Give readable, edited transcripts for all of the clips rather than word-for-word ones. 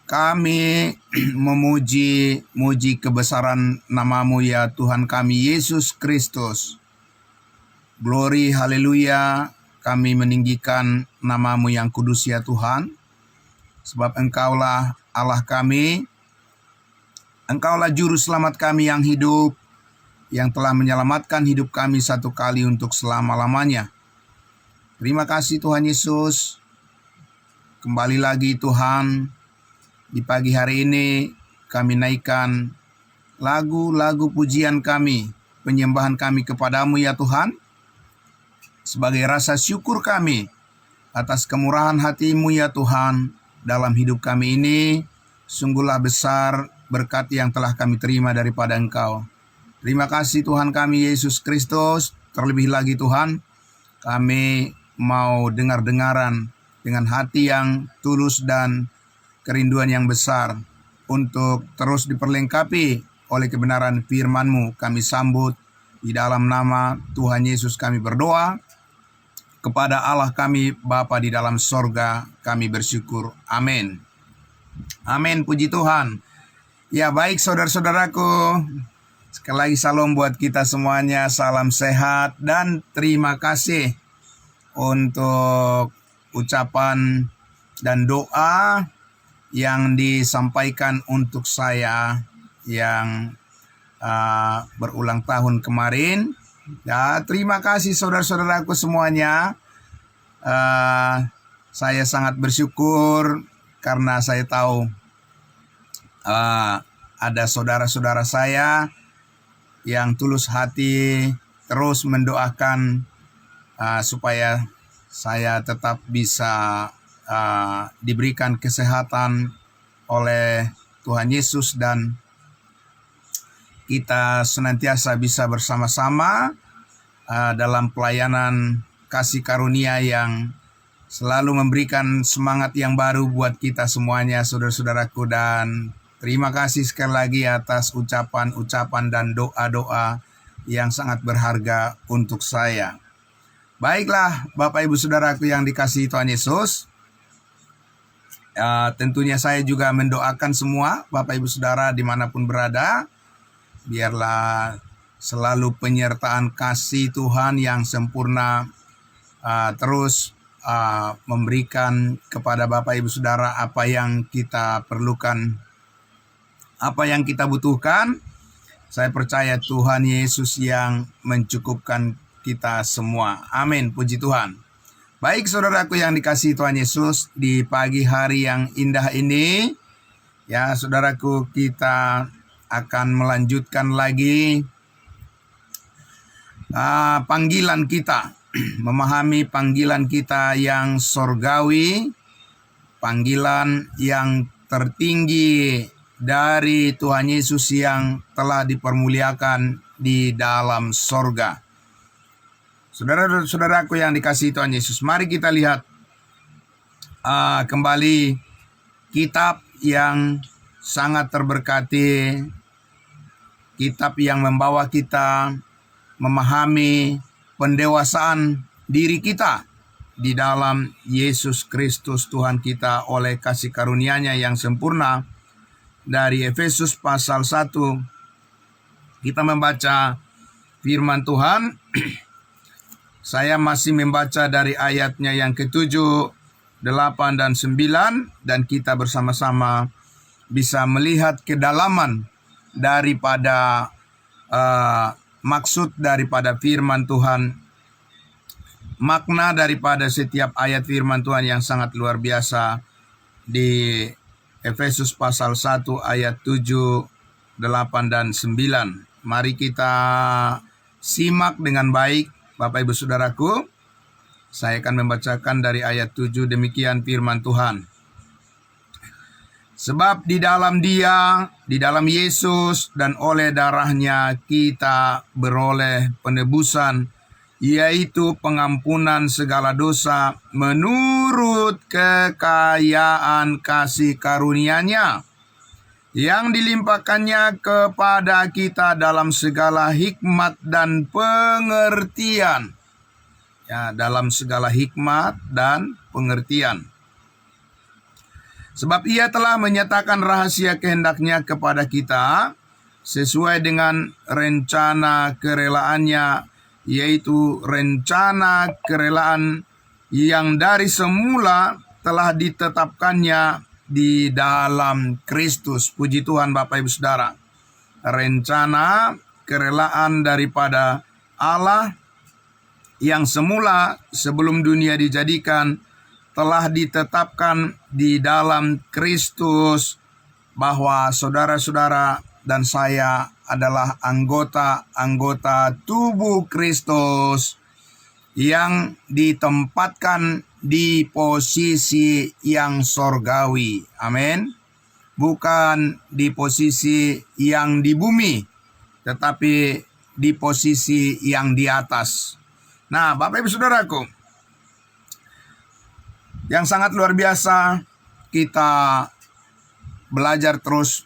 Kami muji kebesaran nama-Mu ya Tuhan kami Yesus Kristus. Glory, haleluya, kami meninggikan nama-Mu yang kudus ya Tuhan. Sebab Engkaulah Allah kami, Engkaulah juru selamat kami yang hidup, yang telah menyelamatkan hidup kami satu kali untuk selama-lamanya. Terima kasih Tuhan Yesus. Kembali lagi Tuhan, di pagi hari ini kami naikkan lagu-lagu pujian kami, penyembahan kami kepadamu ya Tuhan, sebagai rasa syukur kami atas kemurahan hati-Mu ya Tuhan dalam hidup kami ini. Sungguhlah besar berkat yang telah kami terima daripada Engkau. Terima kasih Tuhan kami Yesus Kristus. Terlebih lagi Tuhan, kami mau dengar-dengaran dengan hati yang tulus dan kerinduan yang besar untuk terus diperlengkapi oleh kebenaran firman-Mu. Kami sambut di dalam nama Tuhan Yesus kami berdoa. Kepada Allah kami Bapa di dalam sorga kami bersyukur. Amin. Amin, puji Tuhan. Ya baik saudara-saudaraku, sekali lagi salam buat kita semuanya. Salam sehat dan terima kasih untuk ucapan dan doa yang disampaikan untuk saya yang berulang tahun kemarin. Ya, terima kasih saudara-saudaraku semuanya. Saya sangat bersyukur karena saya tahu ada saudara-saudara saya yang tulus hati terus mendoakan supaya saya tetap bisa diberikan kesehatan oleh Tuhan Yesus dan kita senantiasa bisa bersama-sama dalam pelayanan kasih karunia yang selalu memberikan semangat yang baru buat kita semuanya saudara-saudaraku. Dan terima kasih sekali lagi atas ucapan-ucapan dan doa-doa yang sangat berharga untuk saya. Baiklah Bapak Ibu Saudaraku yang dikasihi Tuhan Yesus, tentunya saya juga mendoakan semua Bapak Ibu Saudara dimanapun berada, biarlah selalu penyertaan kasih Tuhan yang sempurna terus memberikan kepada Bapak Ibu Saudara apa yang kita perlukan, apa yang kita butuhkan. Saya percaya Tuhan Yesus yang mencukupkan kita semua. Amin, puji Tuhan. Baik saudaraku yang dikasihi Tuhan Yesus, di pagi hari yang indah ini, ya saudaraku, kita akan melanjutkan lagi panggilan kita, memahami panggilan kita yang sorgawi, panggilan yang tertinggi dari Tuhan Yesus yang telah dipermuliakan di dalam sorga. Saudara-saudaraku yang dikasihi Tuhan Yesus, mari kita lihat kembali kitab yang sangat terberkati, kitab yang membawa kita memahami pendewasaan diri kita di dalam Yesus Kristus Tuhan kita oleh kasih karunia-Nya yang sempurna. Dari Efesus pasal 1 kita membaca firman Tuhan. Saya masih membaca dari ayatnya yang ke-7, 8, dan 9. Dan kita bersama-sama bisa melihat kedalaman daripada maksud daripada firman Tuhan. Makna daripada setiap ayat firman Tuhan yang sangat luar biasa di Efesus pasal 1 ayat 7, 8, dan 9. Mari kita simak dengan baik Bapak Ibu Saudaraku. Saya akan membacakan dari ayat 7, demikian firman Tuhan. Sebab di dalam Dia, di dalam Yesus dan oleh darah-Nya kita beroleh penebusan, yaitu pengampunan segala dosa menurut kekayaan kasih karunia-Nya yang dilimpahkannya kepada kita dalam segala hikmat dan pengertian. Ya, dalam segala hikmat dan pengertian. Sebab Ia telah menyatakan rahasia kehendak-Nya kepada kita sesuai dengan rencana kerelaannya, yaitu rencana kerelaan yang dari semula telah ditetapkannya di dalam Kristus. Puji Tuhan Bapak Ibu Saudara. Rencana kerelaan daripada Allah yang semula sebelum dunia dijadikan telah ditetapkan di dalam Kristus, bahwa saudara-saudara dan saya adalah anggota-anggota tubuh Kristus yang ditempatkan di posisi yang sorgawi. Amin. Bukan di posisi yang di bumi, tetapi di posisi yang di atas. Nah, Bapak Ibu Saudaraku, yang sangat luar biasa, kita belajar terus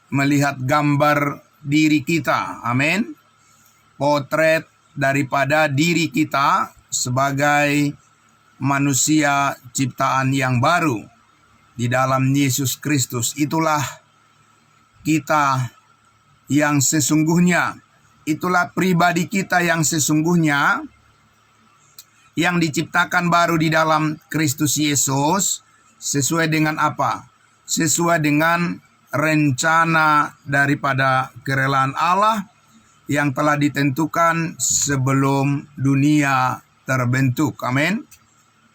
melihat gambar diri kita. Amin. Potret daripada diri kita sebagai manusia ciptaan yang baru di dalam Yesus Kristus. Itulah kita yang sesungguhnya. Itulah pribadi kita yang sesungguhnya, yang diciptakan baru di dalam Kristus Yesus. Sesuai dengan apa? Sesuai dengan rencana daripada kerelaan Allah yang telah ditentukan sebelum dunia terbentuk. Amin.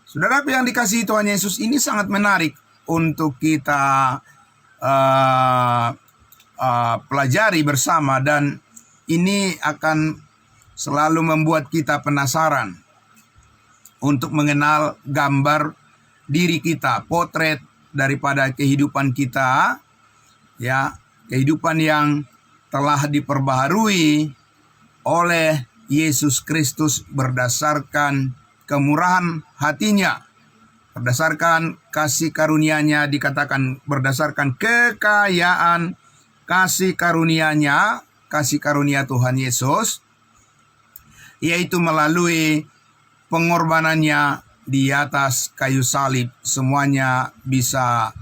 Saudaraku yang dikasihi Tuhan Yesus, ini sangat menarik untuk kita pelajari bersama, dan ini akan selalu membuat kita penasaran untuk mengenal gambar diri kita, potret daripada kehidupan kita, ya, kehidupan yang telah diperbaharui oleh Yesus Kristus berdasarkan kemurahan hati-Nya, berdasarkan kasih karunia-Nya, dikatakan berdasarkan kekayaan kasih karunia-Nya, kasih karunia Tuhan Yesus, yaitu melalui pengorbanannya di atas kayu salib. Semuanya bisa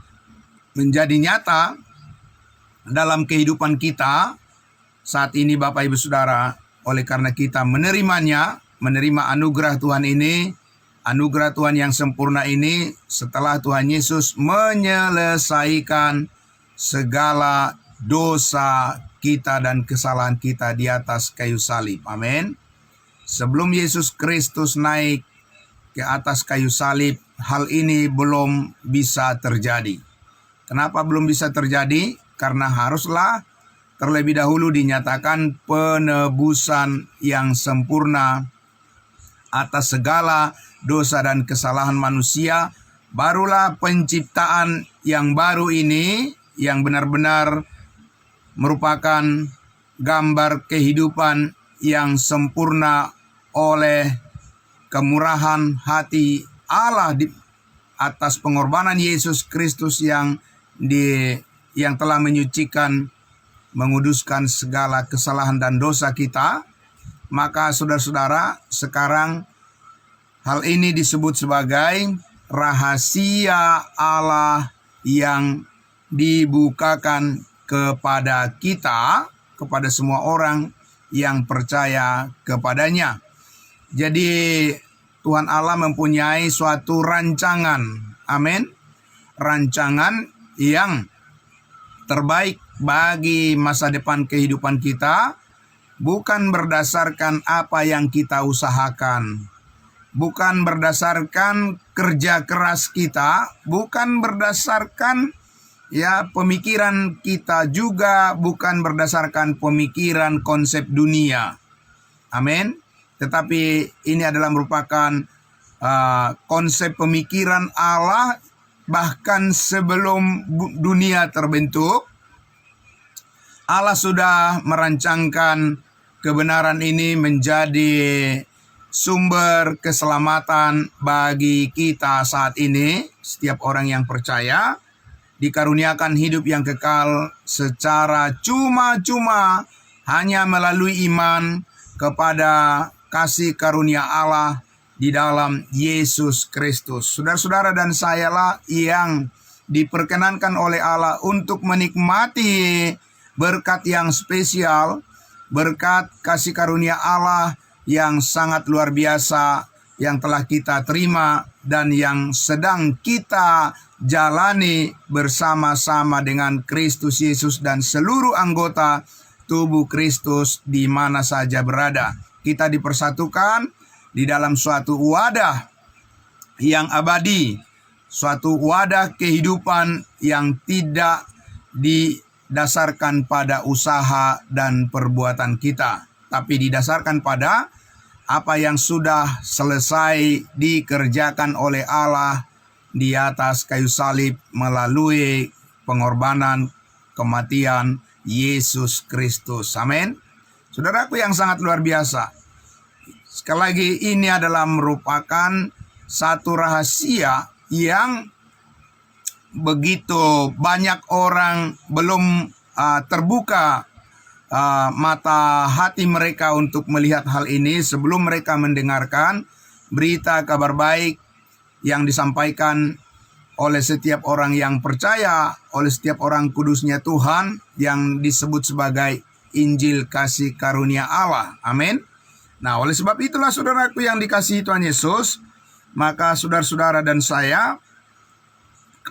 menjadi nyata dalam kehidupan kita saat ini, Bapak Ibu Saudara. Oleh karena kita menerimanya, menerima anugerah Tuhan ini, anugerah Tuhan yang sempurna ini, setelah Tuhan Yesus menyelesaikan segala dosa kita dan kesalahan kita di atas kayu salib. Amin. Sebelum Yesus Kristus naik ke atas kayu salib, hal ini belum bisa terjadi. Kenapa belum bisa terjadi? Karena haruslah terlebih dahulu dinyatakan penebusan yang sempurna atas segala dosa dan kesalahan manusia. Barulah penciptaan yang baru ini, yang benar-benar merupakan gambar kehidupan yang sempurna oleh kemurahan hati Allah di atas pengorbanan Yesus Kristus yang telah menyucikan, menguduskan segala kesalahan dan dosa kita. Maka saudara-saudara, sekarang hal ini disebut sebagai rahasia Allah yang dibukakan kepada kita, kepada semua orang yang percaya kepadanya. Jadi Tuhan Allah mempunyai suatu rancangan. Amin. Rancangan yang terbaik bagi masa depan kehidupan kita, bukan berdasarkan apa yang kita usahakan, bukan berdasarkan kerja keras kita, bukan berdasarkan pemikiran kita, juga bukan berdasarkan pemikiran konsep dunia. Amin. Tetapi ini adalah merupakan konsep pemikiran Allah bahkan sebelum dunia terbentuk. Allah sudah merancangkan kebenaran ini menjadi sumber keselamatan bagi kita saat ini. Setiap orang yang percaya dikaruniakan hidup yang kekal secara cuma-cuma hanya melalui iman kepada kasih karunia Allah di dalam Yesus Kristus. Saudara-saudara dan sayalah yang diperkenankan oleh Allah untuk menikmati berkat yang spesial, berkat kasih karunia Allah yang sangat luar biasa yang telah kita terima dan yang sedang kita jalani bersama-sama dengan Kristus Yesus dan seluruh anggota tubuh Kristus di mana saja berada. Kita dipersatukan di dalam suatu wadah yang abadi, suatu wadah kehidupan yang tidak didasarkan pada usaha dan perbuatan kita, tapi didasarkan pada apa yang sudah selesai dikerjakan oleh Allah di atas kayu salib melalui pengorbanan kematian Yesus Kristus. Amin. Saudaraku yang sangat luar biasa. Sekali lagi, ini adalah merupakan satu rahasia yang begitu banyak orang belum terbuka mata hati mereka untuk melihat hal ini sebelum mereka mendengarkan berita kabar baik yang disampaikan oleh setiap orang yang percaya, oleh setiap orang kudusnya Tuhan yang disebut sebagai Injil kasih karunia Allah. Amin. Nah, oleh sebab itulah saudaraku yang dikasihi Tuhan Yesus, maka saudara-saudara dan saya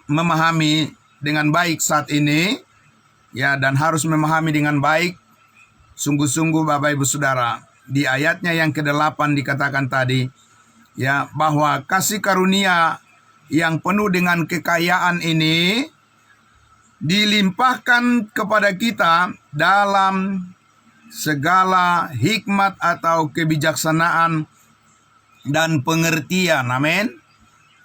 memahami dengan baik saat ini, ya, dan harus memahami dengan baik. Sungguh-sungguh Bapak Ibu Saudara, di ayatnya yang ke-8 dikatakan tadi, ya, bahwa kasih karunia yang penuh dengan kekayaan ini dilimpahkan kepada kita dalam segala hikmat atau kebijaksanaan dan pengertian. Amin.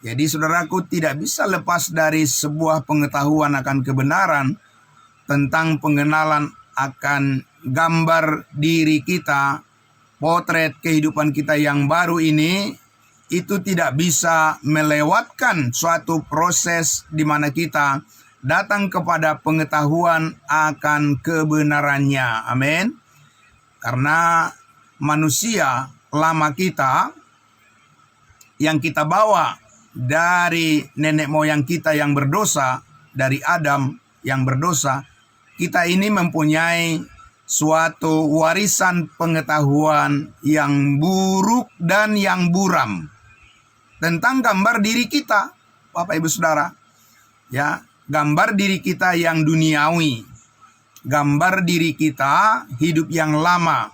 Jadi saudaraku, tidak bisa lepas dari sebuah pengetahuan akan kebenaran tentang pengenalan akan gambar diri kita, potret kehidupan kita yang baru ini, itu tidak bisa melewatkan suatu proses di mana kita datang kepada pengetahuan akan kebenarannya. Amin. Karena manusia lama kita yang kita bawa dari nenek moyang kita yang berdosa, dari Adam yang berdosa, kita ini mempunyai suatu warisan pengetahuan yang buruk dan yang buram tentang gambar diri kita, Bapak Ibu Saudara. Ya, gambar diri kita yang duniawi, gambar diri kita hidup yang lama,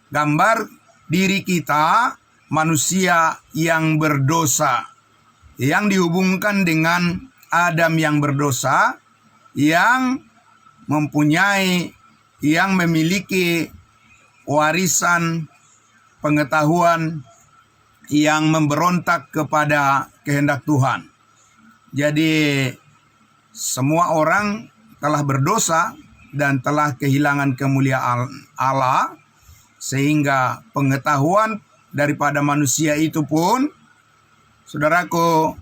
gambar diri kita manusia yang berdosa, yang dihubungkan dengan Adam yang berdosa, yang memiliki warisan pengetahuan yang memberontak kepada kehendak Tuhan. Jadi semua orang telah berdosa dan telah kehilangan kemuliaan Allah, sehingga pengetahuan daripada manusia itu pun, saudaraku,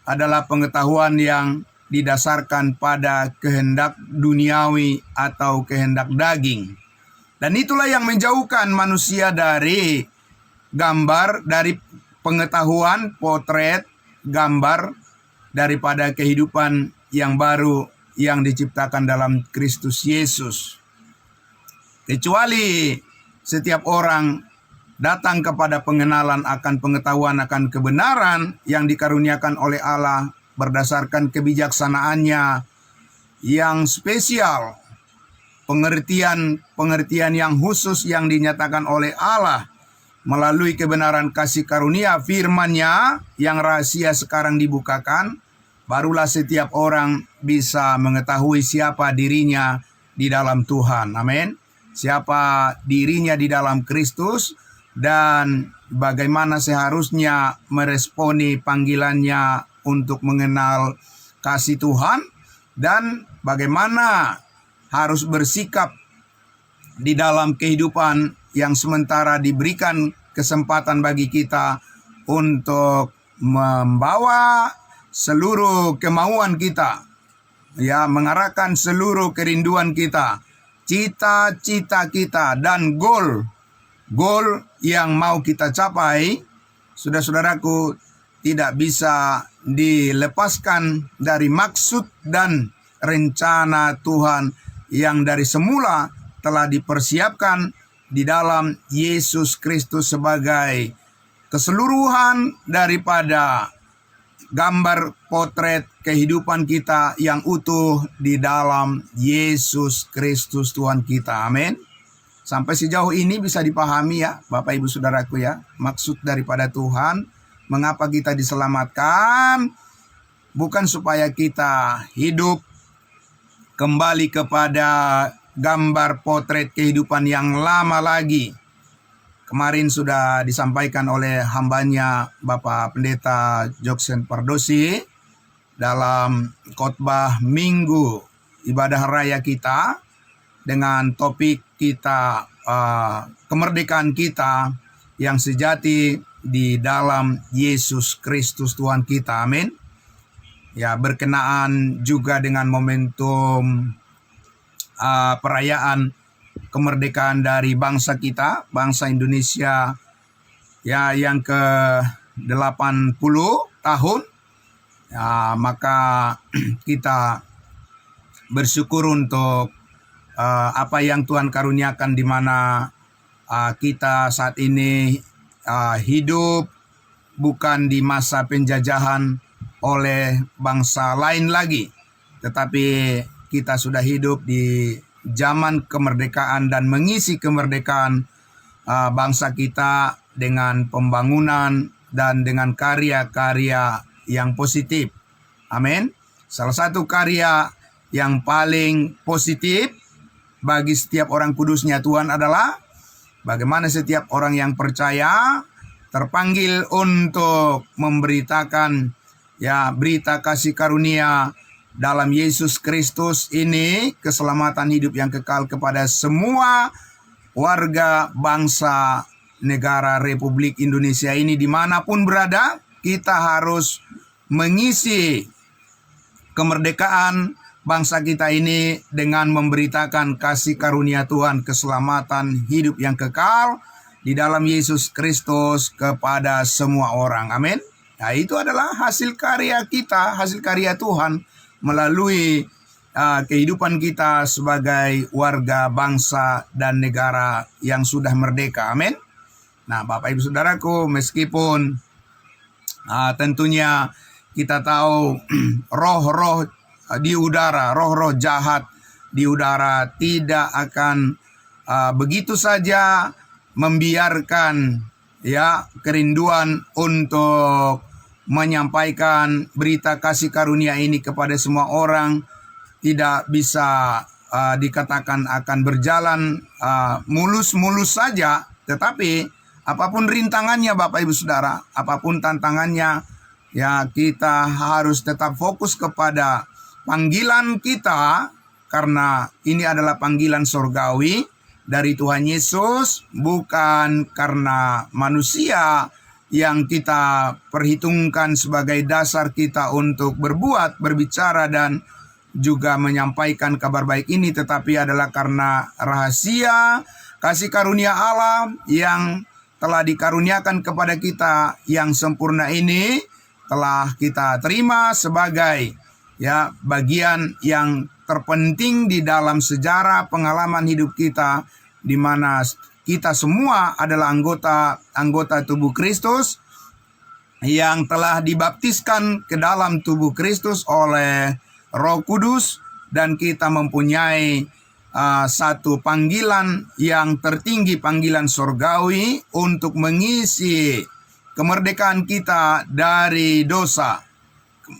adalah pengetahuan yang didasarkan pada kehendak duniawi atau kehendak daging. Dan itulah yang menjauhkan manusia dari gambar, dari pengetahuan, potret, gambar daripada kehidupan yang baru yang diciptakan dalam Kristus Yesus. Kecuali setiap orang datang kepada pengenalan akan pengetahuan akan kebenaran yang dikaruniakan oleh Allah berdasarkan kebijaksanaannya yang spesial, pengertian yang khusus yang dinyatakan oleh Allah melalui kebenaran kasih karunia firman-Nya yang rahasia sekarang dibukakan, barulah setiap orang bisa mengetahui siapa dirinya di dalam Tuhan. Amin. Siapa dirinya di dalam Kristus dan bagaimana seharusnya meresponi panggilannya untuk mengenal kasih Tuhan, dan bagaimana harus bersikap di dalam kehidupan yang sementara diberikan kesempatan bagi kita untuk membawa seluruh kemauan kita, ya, mengarahkan seluruh kerinduan kita, cita-cita kita, dan goal yang mau kita capai. Saudara-saudaraku, tidak bisa dilepaskan dari maksud dan rencana Tuhan yang dari semula telah dipersiapkan di dalam Yesus Kristus sebagai keseluruhan daripada gambar potret kehidupan kita yang utuh di dalam Yesus Kristus Tuhan kita. Amin. Sampai sejauh ini bisa dipahami ya Bapak Ibu Saudaraku ya, maksud daripada Tuhan, mengapa kita diselamatkan, bukan supaya kita hidup kembali kepada gambar potret kehidupan yang lama lagi. Kemarin sudah disampaikan oleh hambanya Bapak Pendeta Joksen Pardosi dalam khotbah Minggu Ibadah Raya kita dengan topik kita kemerdekaan kita yang sejati di dalam Yesus Kristus Tuhan kita. Amin. Ya, berkenaan juga dengan momentum perayaan kemerdekaan dari bangsa kita, bangsa Indonesia ya yang ke-80 tahun. Ya, maka kita bersyukur untuk apa yang Tuhan karuniakan, di mana kita saat ini hidup bukan di masa penjajahan oleh bangsa lain lagi, tetapi kita sudah hidup di zaman kemerdekaan dan mengisi kemerdekaan bangsa kita dengan pembangunan dan dengan karya-karya yang positif. Amin. Salah satu karya yang paling positif bagi setiap orang kudusnya Tuhan adalah bagaimana setiap orang yang percaya terpanggil untuk memberitakan ya berita kasih karunia dalam Yesus Kristus ini, keselamatan hidup yang kekal kepada semua warga bangsa negara Republik Indonesia ini dimanapun berada. Kita harus mengisi kemerdekaan bangsa kita ini dengan memberitakan kasih karunia Tuhan, keselamatan hidup yang kekal di dalam Yesus Kristus kepada semua orang. Amin. Nah, itu adalah hasil karya kita, hasil karya Tuhan melalui kehidupan kita sebagai warga bangsa dan negara yang sudah merdeka. Amin. Nah, Bapak Ibu Saudaraku, meskipun tentunya kita tahu roh-roh di udara, roh-roh jahat di udara tidak akan begitu saja membiarkan ya kerinduan untuk menyampaikan berita kasih karunia ini kepada semua orang. Tidak bisa dikatakan akan berjalan mulus-mulus saja, tetapi apapun rintangannya Bapak Ibu Saudara, apapun tantangannya, ya kita harus tetap fokus kepada panggilan kita, karena ini adalah panggilan sorgawi dari Tuhan Yesus, bukan karena manusia yang kita perhitungkan sebagai dasar kita untuk berbuat, berbicara, dan juga menyampaikan kabar baik ini, tetapi adalah karena rahasia kasih karunia Allah yang telah dikaruniakan kepada kita yang sempurna ini, telah kita terima sebagai ya bagian yang terpenting di dalam sejarah pengalaman hidup kita, di mana kita semua adalah anggota tubuh Kristus yang telah dibaptiskan ke dalam tubuh Kristus oleh Roh Kudus, dan kita mempunyai satu panggilan yang tertinggi, panggilan sorgawi untuk mengisi kemerdekaan kita dari dosa.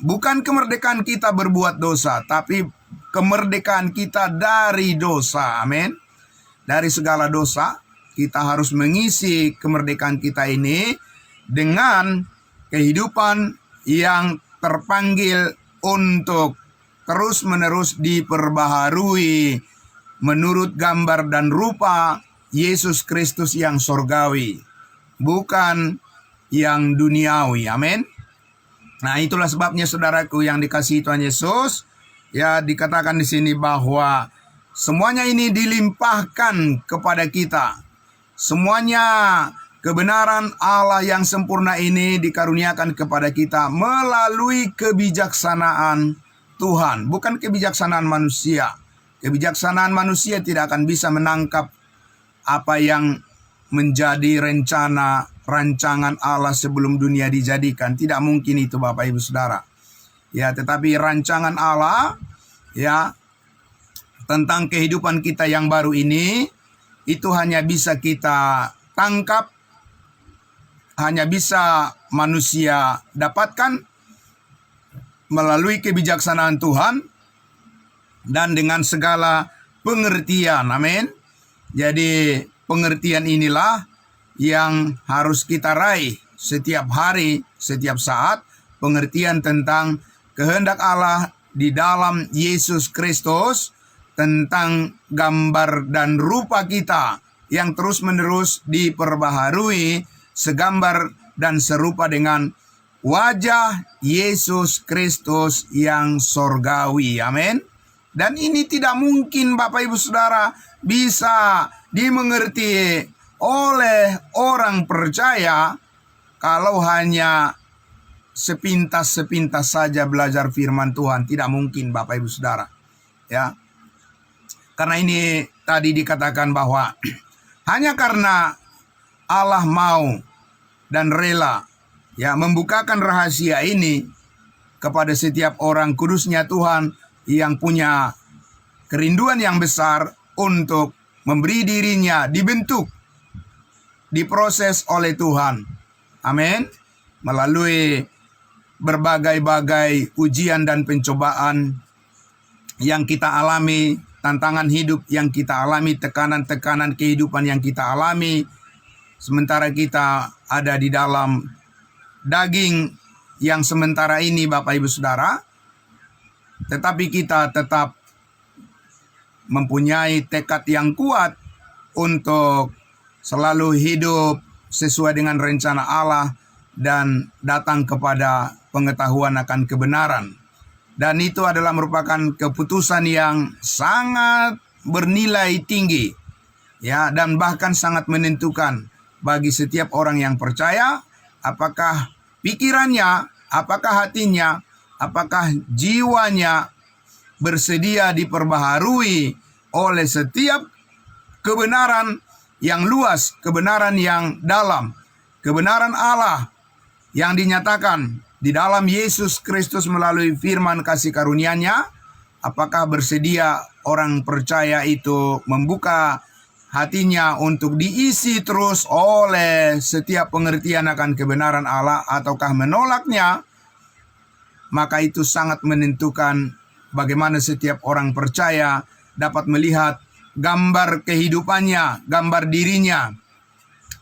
Bukan kemerdekaan kita berbuat dosa, tapi kemerdekaan kita dari dosa. Amin. Dari segala dosa. Kita harus mengisi kemerdekaan kita ini dengan kehidupan yang terpanggil untuk terus-menerus diperbaharui menurut gambar dan rupa Yesus Kristus yang sorgawi, bukan yang duniawi. Amin. Nah, itulah sebabnya saudaraku yang dikasihi Tuhan Yesus, ya dikatakan di sini bahwa semuanya ini dilimpahkan kepada kita. Semuanya kebenaran Allah yang sempurna ini dikaruniakan kepada kita melalui kebijaksanaan Tuhan, bukan kebijaksanaan manusia. Kebijaksanaan manusia tidak akan bisa menangkap apa yang menjadi rancangan Allah sebelum dunia dijadikan. Tidak mungkin itu Bapak Ibu Saudara. Ya, tetapi rancangan Allah ya tentang kehidupan kita yang baru ini itu hanya bisa kita tangkap, hanya bisa manusia dapatkan melalui kebijaksanaan Tuhan dan dengan segala pengertian. Amin. Jadi pengertian inilah yang harus kita raih setiap hari, setiap saat. Pengertian tentang kehendak Allah di dalam Yesus Kristus, tentang gambar dan rupa kita yang terus-menerus diperbaharui segambar dan serupa dengan wajah Yesus Kristus yang sorgawi. Amin. Dan ini tidak mungkin Bapak Ibu Saudara bisa dimengerti oleh orang percaya kalau hanya sepintas-sepintas saja belajar firman Tuhan. Tidak mungkin Bapak Ibu Saudara. Ya. Karena ini tadi dikatakan bahwa hanya karena Allah mau dan rela ya membukakan rahasia ini kepada setiap orang kudusnya Tuhan yang punya kerinduan yang besar untuk memberi dirinya dibentuk, diproses oleh Tuhan. Amin. Melalui berbagai-bagai ujian dan pencobaan yang kita alami, tantangan hidup yang kita alami, tekanan-tekanan kehidupan yang kita alami, sementara kita ada di dalam daging yang sementara ini Bapak Ibu Saudara, tetapi kita tetap mempunyai tekad yang kuat untuk selalu hidup sesuai dengan rencana Allah dan datang kepada pengetahuan akan kebenaran. Dan itu adalah merupakan keputusan yang sangat bernilai tinggi ya, dan bahkan sangat menentukan bagi setiap orang yang percaya, apakah pikirannya, apakah hatinya, apakah jiwanya bersedia diperbaharui oleh setiap kebenaran yang luas, kebenaran yang dalam, kebenaran Allah yang dinyatakan di dalam Yesus Kristus melalui firman kasih karunia-Nya. Apakah bersedia orang percaya itu membuka hatinya untuk diisi terus oleh setiap pengertian akan kebenaran Allah, ataukah menolaknya? Maka itu sangat menentukan bagaimana setiap orang percaya dapat melihat gambar kehidupannya, gambar dirinya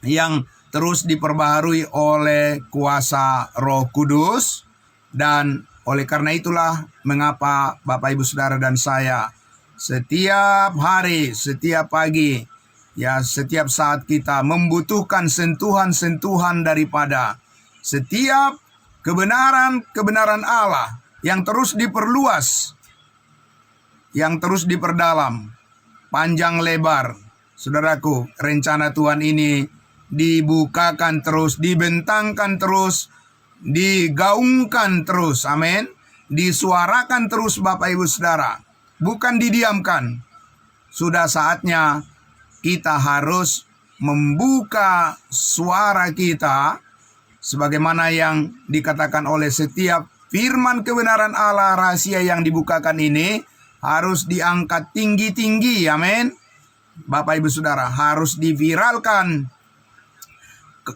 yang terus diperbaharui oleh kuasa Roh Kudus. Dan oleh karena itulah mengapa Bapak Ibu Saudara dan saya setiap hari, setiap pagi, ya setiap saat kita membutuhkan sentuhan-sentuhan daripada setiap kebenaran Allah yang terus diperluas, yang terus diperdalam, panjang lebar. Saudaraku, rencana Tuhan ini dibukakan terus, dibentangkan terus, digaungkan terus, amin. Disuarakan terus Bapak Ibu Saudara, bukan didiamkan. Sudah saatnya kita harus membuka suara kita, sebagaimana yang dikatakan oleh setiap firman kebenaran Allah, rahasia yang dibukakan ini harus diangkat tinggi-tinggi, amin. Bapak Ibu Saudara, harus diviralkan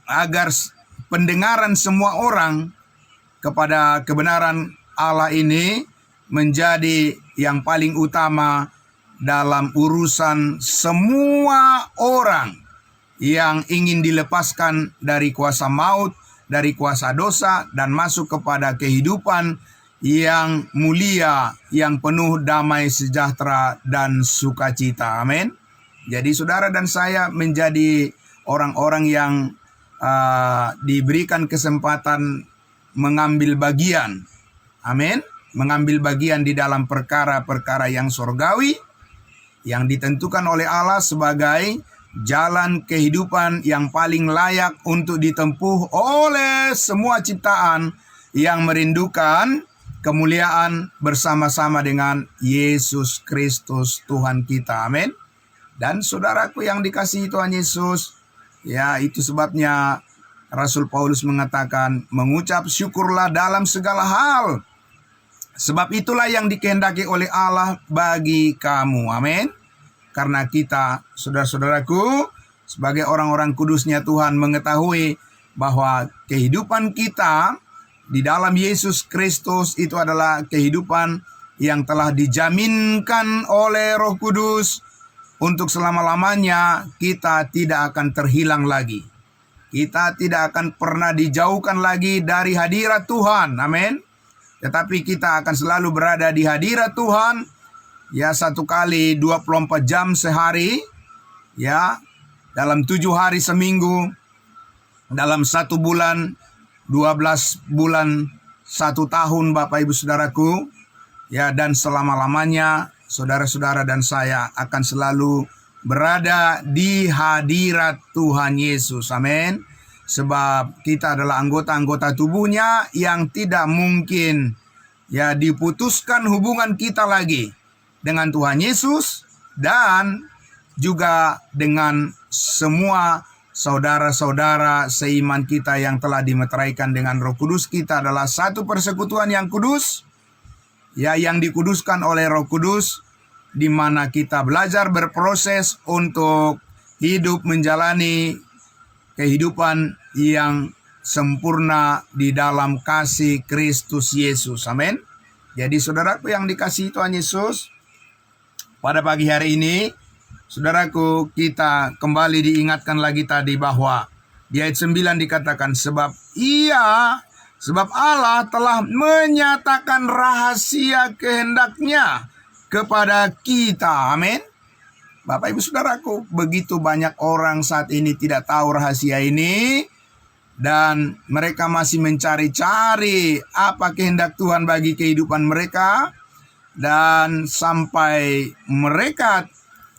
agar pendengaran semua orang kepada kebenaran Allah ini menjadi yang paling utama dalam urusan semua orang yang ingin dilepaskan dari kuasa maut, dari kuasa dosa, dan masuk kepada kehidupan yang mulia, yang penuh damai sejahtera dan sukacita. Amin. Jadi saudara dan saya menjadi orang-orang yang diberikan kesempatan mengambil bagian. Amin. Mengambil bagian di dalam perkara-perkara yang surgawi, yang ditentukan oleh Allah sebagai jalan kehidupan yang paling layak untuk ditempuh oleh semua ciptaan yang merindukan kemuliaan bersama-sama dengan Yesus Kristus Tuhan kita. Amin. Dan saudaraku yang dikasihi Tuhan Yesus, ya itu sebabnya Rasul Paulus mengatakan, mengucap syukurlah dalam segala hal, sebab itulah yang dikehendaki oleh Allah bagi kamu. Amin. Karena kita, saudara-saudaraku, sebagai orang-orang kudusnya Tuhan mengetahui bahwa kehidupan kita di dalam Yesus Kristus itu adalah kehidupan yang telah dijaminkan oleh Roh Kudus untuk selama-lamanya. Kita tidak akan terhilang lagi. Kita tidak akan pernah dijauhkan lagi dari hadirat Tuhan. Amin. Tetapi kita akan selalu berada di hadirat Tuhan. Ya, 1 kali 24 jam sehari, ya, dalam 7 hari seminggu, dalam 1 bulan, 12 bulan, 1 tahun, Bapak Ibu Saudaraku, ya, dan selama-lamanya saudara-saudara dan saya akan selalu berada di hadirat Tuhan Yesus. Amin. Sebab kita adalah anggota-anggota tubuhnya yang tidak mungkin, ya, diputuskan hubungan kita lagi dengan Tuhan Yesus dan juga dengan semua saudara-saudara seiman kita yang telah dimeteraikan dengan Roh Kudus. Kita adalah satu persekutuan yang kudus, ya, yang dikuduskan oleh Roh Kudus, di mana kita belajar berproses untuk hidup menjalani kehidupan yang sempurna di dalam kasih Kristus Yesus. Amin. Jadi saudaraku yang dikasihi Tuhan Yesus, pada pagi hari ini, saudaraku, kita kembali diingatkan lagi tadi bahwa di ayat 9 dikatakan, sebab Allah telah menyatakan rahasia kehendaknya kepada kita. Amin. Bapak Ibu Saudaraku, begitu banyak orang saat ini tidak tahu rahasia ini, dan mereka masih mencari-cari apa kehendak Tuhan bagi kehidupan mereka. Dan sampai mereka,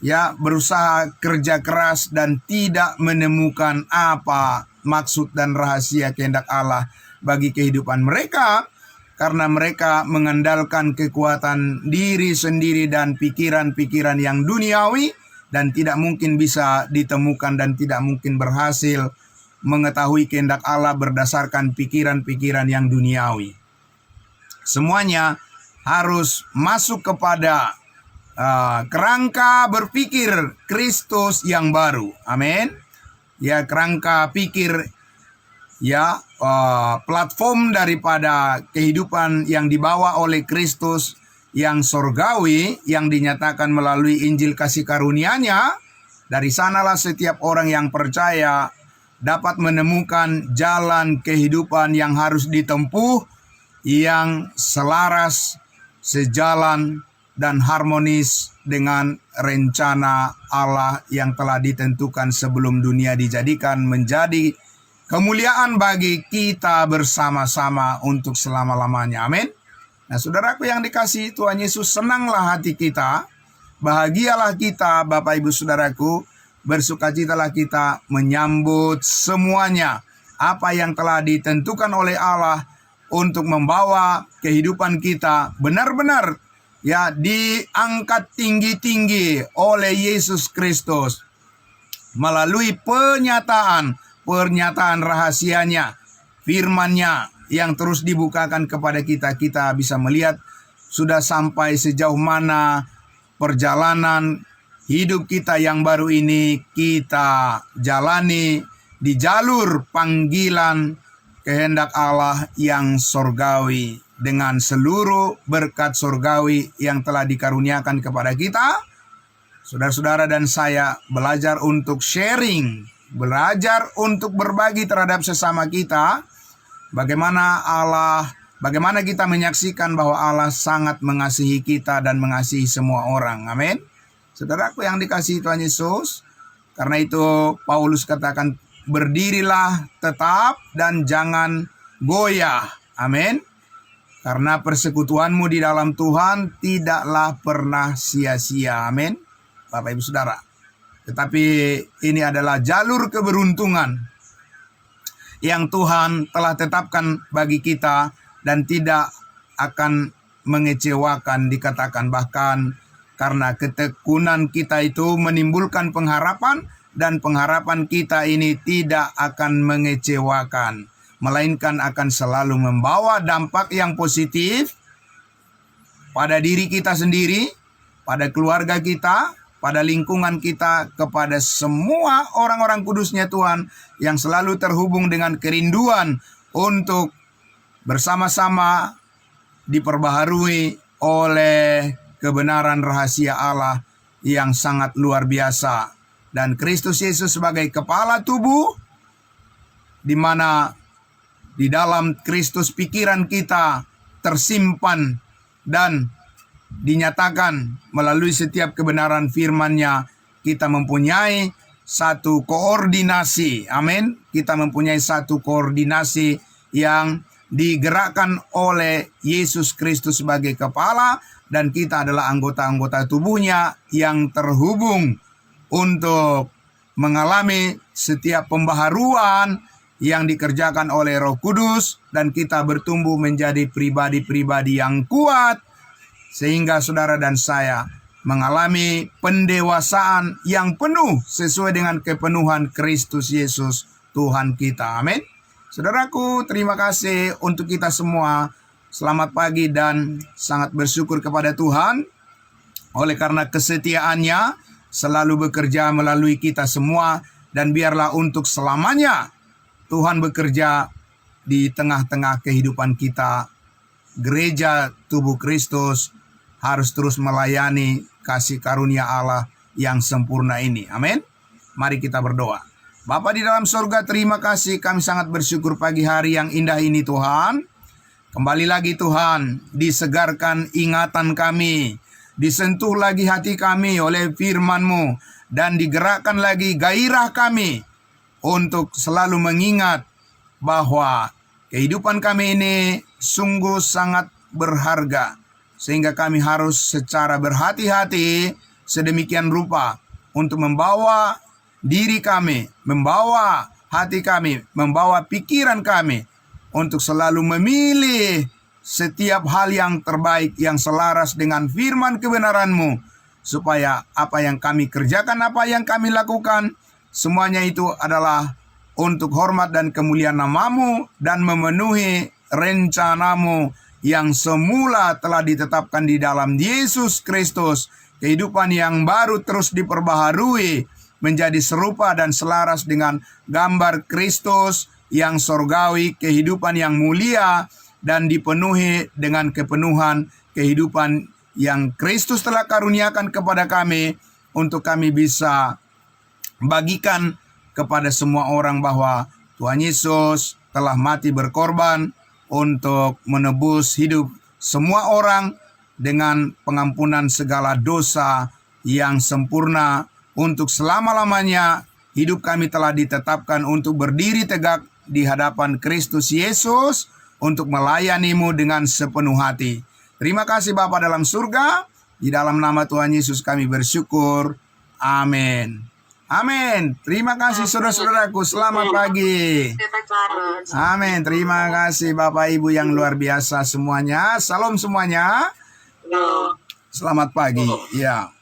ya, berusaha kerja keras dan tidak menemukan apa maksud dan rahasia kehendak Allah bagi kehidupan mereka, karena mereka mengandalkan kekuatan diri sendiri dan pikiran-pikiran yang duniawi, dan tidak mungkin bisa ditemukan dan tidak mungkin berhasil mengetahui kehendak Allah berdasarkan pikiran-pikiran yang duniawi. Semuanya harus masuk kepada kerangka berpikir Kristus yang baru. Amin. Ya, kerangka pikir, ya, platform daripada kehidupan yang dibawa oleh Kristus yang sorgawi, yang dinyatakan melalui Injil kasih karunia-Nya. Dari sanalah setiap orang yang percaya dapat menemukan jalan kehidupan yang harus ditempuh, yang selaras, sejalan, dan harmonis dengan rencana Allah yang telah ditentukan sebelum dunia dijadikan menjadi kemuliaan bagi kita bersama-sama untuk selama-lamanya. Amin. Nah, saudaraku yang dikasihi Tuhan Yesus, senanglah hati kita, bahagialah kita, Bapak Ibu Saudaraku, bersukacitalah kita menyambut semuanya apa yang telah ditentukan oleh Allah untuk membawa kehidupan kita benar-benar, ya, diangkat tinggi-tinggi oleh Yesus Kristus melalui pernyataan rahasianya, firman-Nya yang terus dibukakan kepada kita. Kita bisa melihat sudah sampai sejauh mana perjalanan hidup kita yang baru ini kita jalani di jalur panggilan kehendak Allah yang sorgawi, dengan seluruh berkat sorgawi yang telah dikaruniakan kepada kita. Saudara-saudara dan saya belajar untuk sharing, belajar untuk berbagi terhadap sesama kita. Bagaimana kita menyaksikan bahwa Allah sangat mengasihi kita dan mengasihi semua orang. Amin. Saudaraku yang dikasihi Tuhan Yesus, karena itu Paulus katakan, berdirilah tetap dan jangan goyah. Amin. Karena persekutuanmu di dalam Tuhan tidaklah pernah sia-sia. Amin. Bapak Ibu Saudara. Tetapi ini adalah jalur keberuntungan yang Tuhan telah tetapkan bagi kita dan tidak akan mengecewakan. Dikatakan bahkan karena ketekunan kita itu menimbulkan pengharapan, dan pengharapan kita ini tidak akan mengecewakan, melainkan akan selalu membawa dampak yang positif pada diri kita sendiri, pada keluarga kita, pada lingkungan kita, kepada semua orang-orang kudusnya Tuhan yang selalu terhubung dengan kerinduan untuk bersama-sama diperbaharui oleh kebenaran rahasia Allah yang sangat luar biasa. Dan Kristus Yesus sebagai kepala tubuh, di mana di dalam Kristus pikiran kita tersimpan dan dinyatakan melalui setiap kebenaran firman-Nya. Kita mempunyai satu koordinasi, amin. Kita mempunyai satu koordinasi yang digerakkan oleh Yesus Kristus sebagai kepala, dan kita adalah anggota-anggota tubuhnya yang terhubung untuk mengalami setiap pembaharuan yang dikerjakan oleh Roh Kudus, dan kita bertumbuh menjadi pribadi-pribadi yang kuat, sehingga saudara dan saya mengalami pendewasaan yang penuh sesuai dengan kepenuhan Kristus Yesus Tuhan kita. Amin. Saudaraku, terima kasih untuk kita semua. Selamat pagi dan sangat bersyukur kepada Tuhan oleh karena kesetiaannya selalu bekerja melalui kita semua, dan biarlah untuk selamanya Tuhan bekerja di tengah-tengah kehidupan kita. Gereja tubuh Kristus harus terus melayani kasih karunia Allah yang sempurna ini. Amin. Mari kita berdoa. Bapa di dalam surga, terima kasih, kami sangat bersyukur pagi hari yang indah ini Tuhan. Kembali lagi Tuhan, disegarkan ingatan kami, disentuh lagi hati kami oleh firman-Mu, dan digerakkan lagi gairah kami untuk selalu mengingat bahwa kehidupan kami ini sungguh sangat berharga, sehingga kami harus secara berhati-hati sedemikian rupa untuk membawa diri kami, membawa hati kami, membawa pikiran kami untuk selalu memilih setiap hal yang terbaik yang selaras dengan firman kebenaran-Mu, supaya apa yang kami kerjakan, apa yang kami lakukan, semuanya itu adalah untuk hormat dan kemuliaan nama-Mu dan memenuhi rencana-Mu yang semula telah ditetapkan di dalam Yesus Kristus. Kehidupan yang baru terus diperbaharui menjadi serupa dan selaras dengan gambar Kristus yang sorgawi, kehidupan yang mulia, dan dipenuhi dengan kepenuhan kehidupan yang Kristus telah karuniakan kepada kami, untuk kami bisa bagikan kepada semua orang bahwa Tuhan Yesus telah mati berkorban untuk menebus hidup semua orang dengan pengampunan segala dosa yang sempurna. Untuk selama-lamanya hidup kami telah ditetapkan untuk berdiri tegak di hadapan Kristus Yesus untuk melayani-Mu dengan sepenuh hati. Terima kasih Bapa dalam surga, di dalam nama Tuhan Yesus kami bersyukur. Amin. Amin. Terima kasih saudara-saudaraku, selamat pagi. Amin. Terima kasih Bapak Ibu yang luar biasa semuanya. Salam semuanya. Selamat pagi. Ya.